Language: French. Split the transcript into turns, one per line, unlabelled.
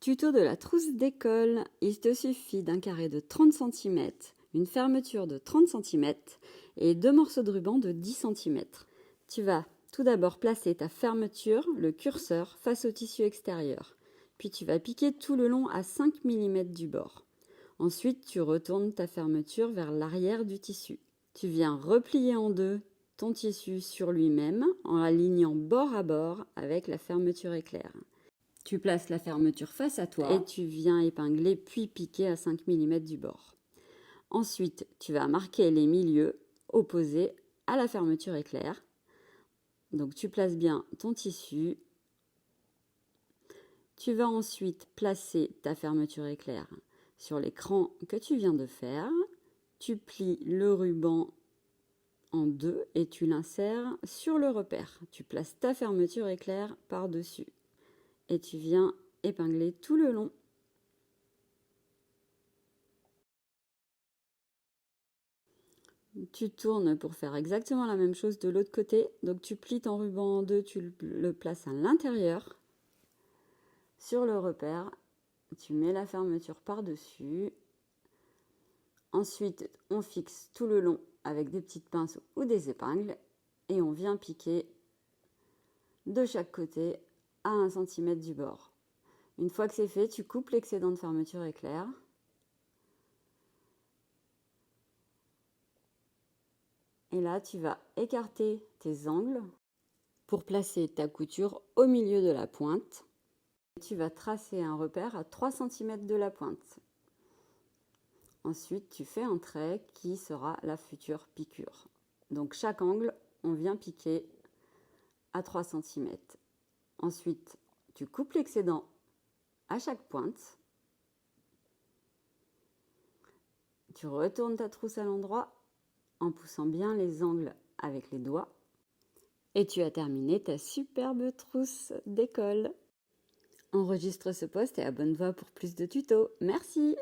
Tuto de la trousse d'école. Il te suffit d'un carré de 30 cm, une fermeture de 30 cm et 2 morceaux de ruban de 10 cm. Tu vas tout d'abord placer ta fermeture, le curseur, face au tissu extérieur. Puis tu vas piquer tout le long à 5 mm du bord. Ensuite, tu retournes ta fermeture vers l'arrière du tissu. Tu viens replier en deux ton tissu sur lui-même en alignant bord à bord avec la fermeture éclair. Tu places la fermeture face à toi et tu viens épingler puis piquer à 5 mm du bord. Ensuite, tu vas marquer les milieux opposés à la fermeture éclair. Donc tu places bien ton tissu. Tu vas ensuite placer ta fermeture éclair sur l'écran que tu viens de faire. Tu plies le ruban en deux et tu l'insères sur le repère. Tu places ta fermeture éclair par-dessus et tu viens épingler tout le long. Tu tournes pour faire exactement la même chose de l'autre côté. Donc tu plies ton ruban en deux, tu le places à l'intérieur sur le repère. Tu mets la fermeture par-dessus. Ensuite, on fixe tout le long avec des petites pinces ou des épingles et on vient piquer de chaque côté à 1 cm du bord. Une fois que c'est fait, tu coupes l'excédent de fermeture éclair. Et là, tu vas écarter tes angles pour placer ta couture au milieu de la pointe. Tu vas tracer un repère à 3 cm de la pointe. Ensuite, tu fais un trait qui sera la future piqûre. Donc chaque angle, on vient piquer à 3 cm. Ensuite, tu coupes l'excédent à chaque pointe. Tu retournes ta trousse à l'endroit en poussant bien les angles avec les doigts. Et tu as terminé ta superbe trousse d'école. Enregistre ce post et abonne-toi pour plus de tutos. Merci!